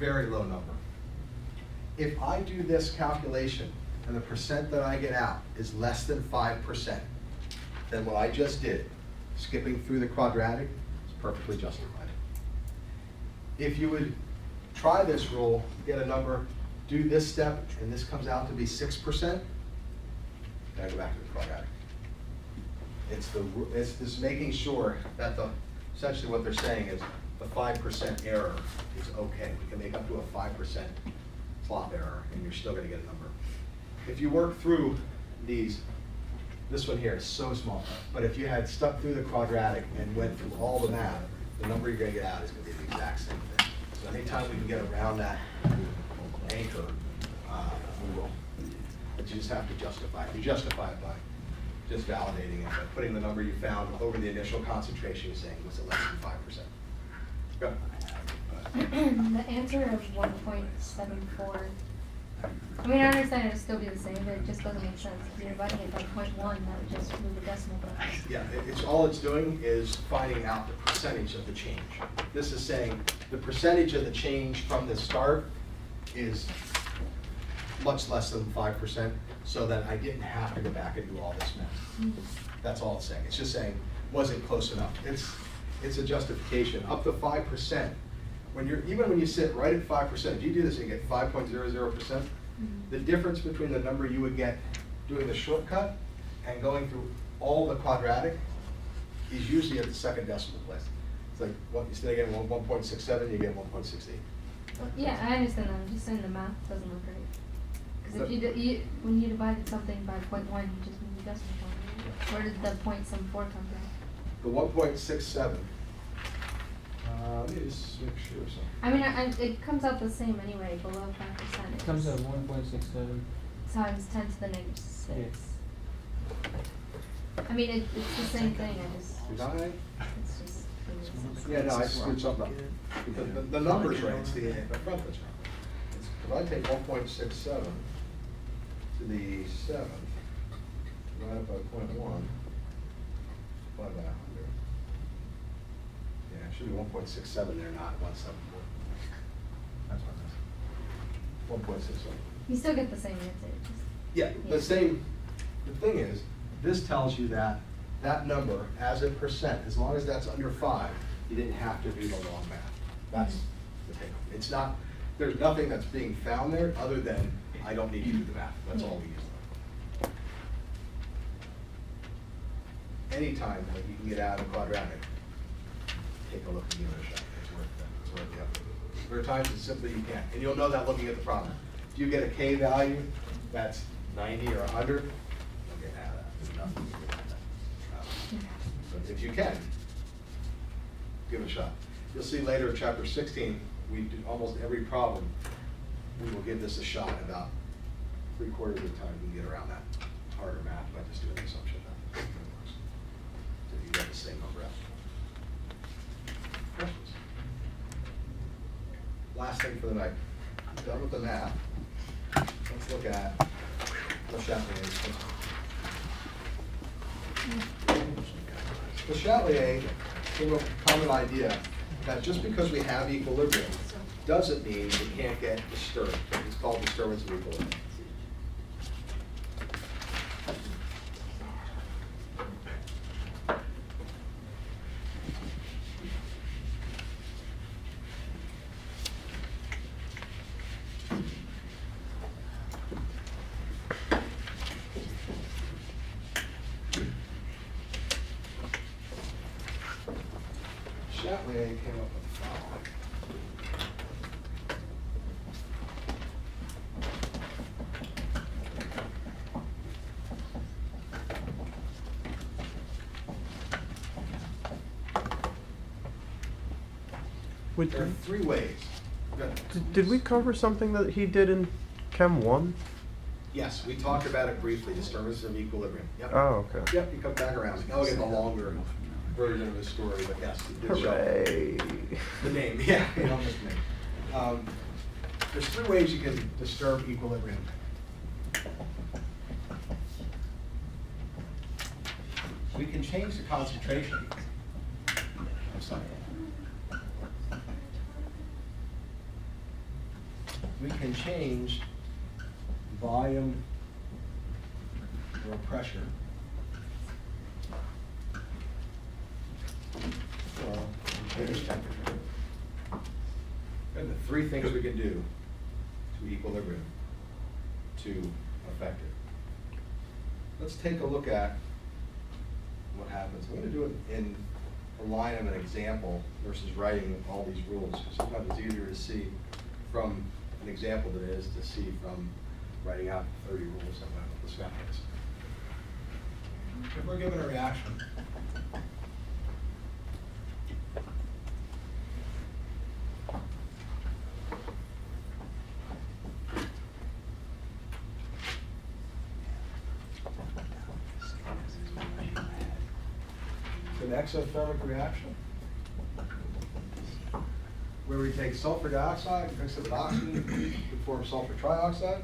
very low number. If I do this calculation and the percent that I get out is less than 5%, then what I just did, skipping through the quadratic, is perfectly justified. If you would try this rule, get a number, do this step, and this comes out to be 6%, gotta go back to the quadratic. It's this making sure that essentially what they're saying is the 5% error is okay. We can make up to a 5% flop error, and you're still gonna get a number. If you work through these, this one here is so small, but if you had stuck through the quadratic and went through all the math, the number you're gonna get out is gonna be the exact same thing. So anytime we can get around that anchor, we will. But you just have to justify it. You justify it by just validating it, by putting the number you found over the initial concentration and saying, was it less than 5%? Go. The answer of 1.74. I mean, I understand it would still be the same, but it just doesn't make sense. If you're dividing it by 0.1, that would just move the decimal point. Yeah, all it's doing is finding out the percentage of the change. This is saying the percentage of the change from the start is much less than 5%, so that I didn't have to go back and do all this math. That's all it's saying. It's just saying, was it close enough? It's a justification. Up to 5%, even when you sit right at 5%, if you do this and you get 5.00%, the difference between the number you would get doing the shortcut and going through all the quadratic is usually at the second decimal place. It's like, instead of getting 1.67, you get 1.68. Well, yeah, I understand that. I'm just saying the math doesn't look great. Because if when you divided something by 0.1, you just moved the decimal point. Where did the point some 4 come from? The 1.67. Let me just make sure something. I mean, it comes out the same anyway, below 5%. It comes out 1.67. Times 10 to the negative 6. Yeah. I mean, it's the same thing. Did I? It's just. Yeah, no, I screwed something up. The number's right, it's the front that's wrong. If I take 1.67 to the 7th, divided by 0.1, divided by 100. Yeah, it should be 1.67 there, not 174. That's what it is. 1.67. You still get the same answer. Yeah, the same. The thing is, this tells you that that number as a percent, as long as that's under 5, you didn't have to do the long math. That's the thing. It's not, there's nothing that's being found there other than I don't need to do the math. That's all we use. Anytime that you can get out of quadratic, take a look and give it a shot. It's worth it. It's worth the effort. There are times that simply you can't. And you'll know that looking at the problem. If you get a K value that's 90 or 100, you'll get out of that. There's nothing you can get out of that. But if you can, give it a shot. You'll see later in chapter 16, we do almost every problem. We will give this a shot about 3/4 of the time we can get around that harder math by just doing the assumption that it works. So you get the same number out. Questions? Last thing for the night. Done with the math. Let's look at the Ch15pt6. The Ch15pt6 came up with a common idea that just because we have equilibrium doesn't mean we can't get disturbed. It's called disturbance of equilibrium. Ch15pt6 came up with the following. There are 3 ways. Did we cover something that he did in Chem 1? Yes, we talked about it briefly, disturbance of equilibrium. Yep. Oh, okay. Yep, you come back around. I'll get the longer version of the story, but yes, it did show Hooray. the name. Yeah, you know the name. There's 3 ways you can disturb equilibrium. We can change the concentration. I'm sorry. we can change volume or pressure or change temperature. And the three things we can do to equilibrium to affect it. Let's take a look at what happens. I'm going to do it in a line of an example versus writing all these rules, because sometimes it's easier to see from an example than it is to see from writing out 30 rules that went with this mechanism. If we're given a reaction, an exothermic reaction where we take sulfur dioxide and mix it with oxygen to form sulfur trioxide.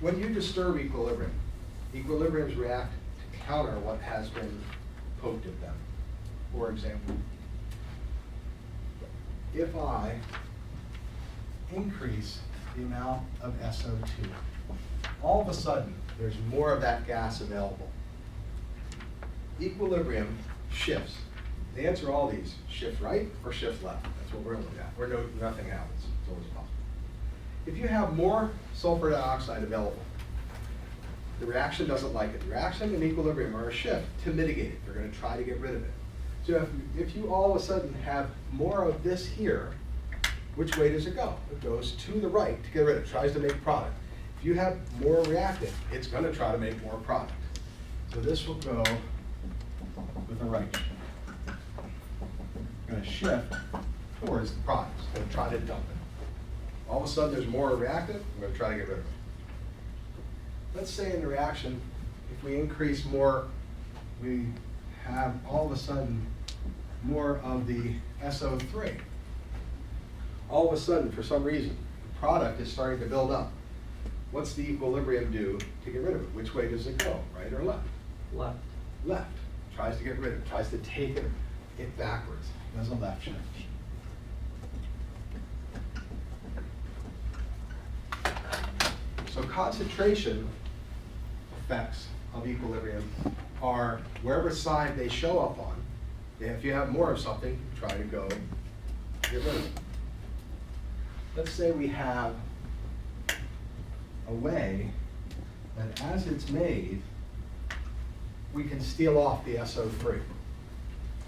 When you disturb equilibrium, equilibriums react to counter what has been poked at them. For example, if I increase the amount of SO2, all of a sudden there's more of that gas available. Equilibrium shifts. The answer to all these, shift right or shift left. That's what we're looking at. Where nothing happens. It's always possible. If you have more sulfur dioxide available, the reaction doesn't like it. The reaction and equilibrium are a shift to mitigate it. They're going to try to get rid of it. So if you all of a sudden have more of this here, which way does it go? It goes to the right to get rid of it. It tries to make product. If you have more reactant, it's going to try to make more product. So this will go with a right shift. Going to shift towards the product. It's going to try to dump it. All of a sudden there's more reactant, I'm going to try to get rid of it. Let's say in the reaction, if we increase more, we have all of a sudden more of the SO3. All of a sudden, for some reason, the product is starting to build up. What's the equilibrium do to get rid of it? Which way does it go, right or left? Left. Left. Tries to get rid of it, tries to take it backwards. Does a left shift. So concentration effects of equilibrium are wherever side they show up on. If you have more of something, try to go get rid of it. Let's say we have a way that as it's made, we can steal off the SO3.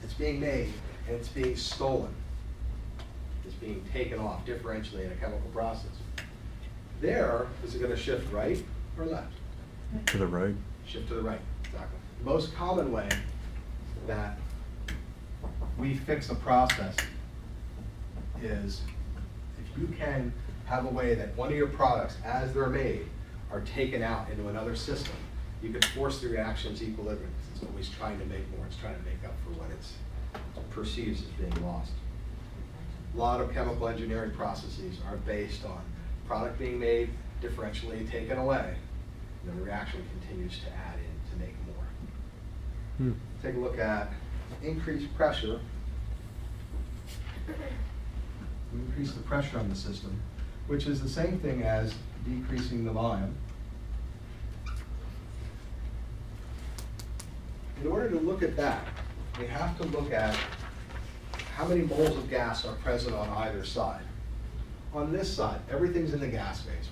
It's being made and it's being stolen. It's being taken off differentially in a chemical process. There, is it going to shift right or left? To the right. Shift to the right, exactly. The most common way that we fix a process is if you can have a way that one of your products, as they're made, are taken out into another system, you can force the reaction's equilibrium. It's always trying to make more. It's trying to make up for what it perceives as being lost. A lot of chemical engineering processes are based on product being made, differentially taken away, and then the reaction continues to add in to make more. Take a look at increased pressure. We increase the pressure on the system, which is the same thing as decreasing the volume. In order to look at that, we have to look at how many moles of gas are present on either side. On this side, everything's in the gas phase.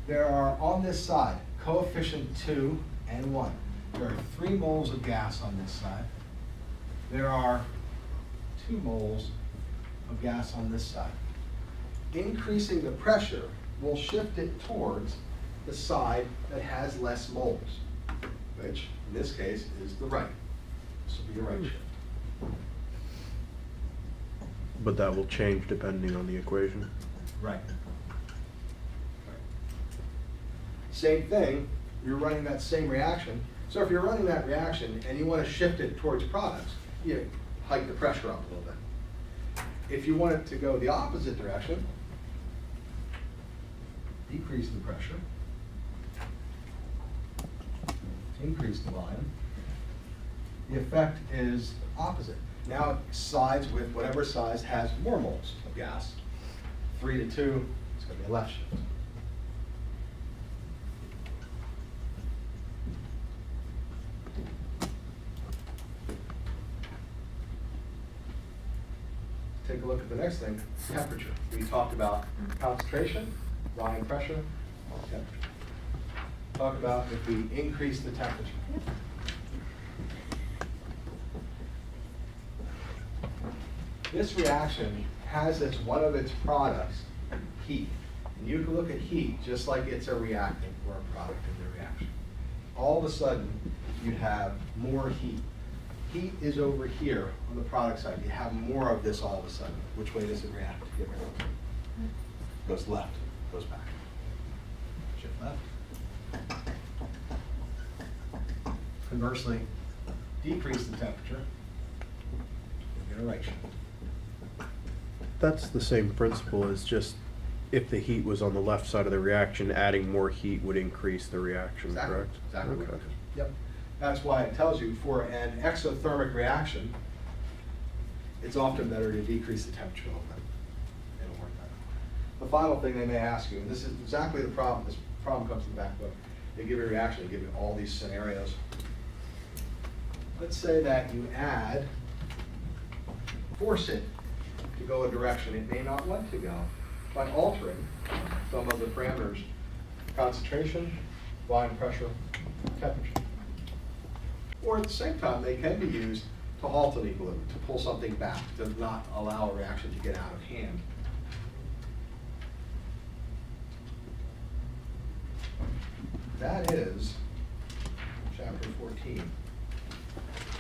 There are, on this side, coefficient 2 and 1. There are 3 moles of gas on this side. There are 2 moles of gas on this side. Increasing the pressure will shift it towards the side that has less moles, which in this case is the right. This will be a right shift. But that will change depending on the equation. Right. Same thing, you're running that same reaction. So if you're running that reaction and you want to shift it towards products, you hike the pressure up a little bit. If you want it to go the opposite direction, decrease the pressure, increase the volume. The effect is opposite. Now it slides with whatever size has more moles of gas. 3 to 2, it's going to be a left shift. Take a look at the next thing, temperature. We talked about concentration, volume pressure, temperature. Talk about if we increase the temperature. This reaction has as one of its products heat. And you can look at heat just like it's a reactant or a product of the reaction. All of a sudden, you have more heat. Heat is over here on the product side. You have more of this all of a sudden. Which way does it react? Get rid of it. Goes left, goes back. Shift left. Conversely, decrease the temperature, get a right shift. That's the same principle as just if the heat was on the left side of the reaction, adding more heat would increase the reaction, Exactly, correct? exactly. Okay. Yep. That's why it tells you for an exothermic reaction, it's often better to decrease the temperature a little bit. It'll work better. The final thing they may ask you, and this is exactly the problem, this problem comes in the back book. They give you a reaction, they give you all these scenarios. Let's say that you force it to go a direction it may not want to go by altering some of the parameters, concentration, volume pressure, temperature. Or at the same time, they can be used to halt an equilibrium, to pull something back, to not allow a reaction to get out of hand. That is chapter 14.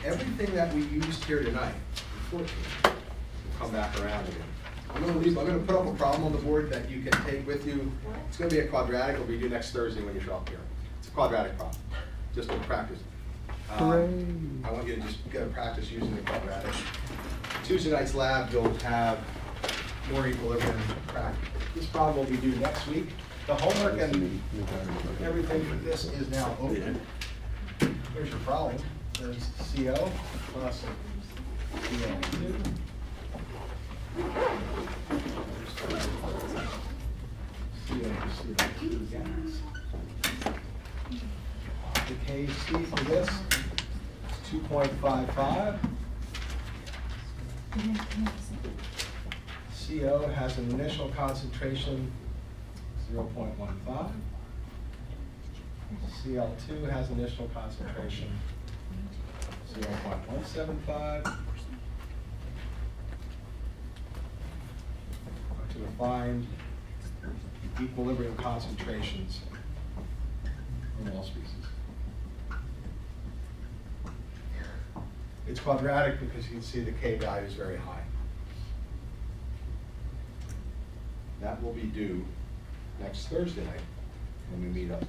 Everything that we used here tonight, in 14, will come back around again. I'm going to put up a problem on the board that you can take with you. It's going to be a quadratic. It'll be due next Thursday when you show up here. It's a quadratic problem, just to practice. Hooray. I want you to just get a practice using the quadratic. Tuesday night's lab, you'll have more equilibrium practice. This problem will be due next week. The homework and everything for this is now open. Here's your problem. There's CO plus CO2. CO2 gas. The Kc for this is 2.55. CO has an initial concentration 0.15. Cl2 has initial concentration 0.175. To find equilibrium concentrations in all species. It's quadratic because you can see the K value is very high. That will be due next Thursday night when we meet up.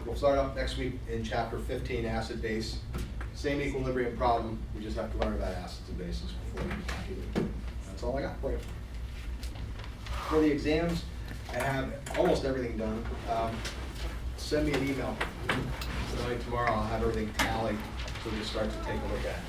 We'll start up next week in chapter 15, acid base. Same equilibrium problem, we just have to learn about acids and bases before we do it. That's all I got for you. For the exams, I have almost everything done. Send me an email. Tonight, tomorrow, I'll have everything tallied so we can start to take a look at it.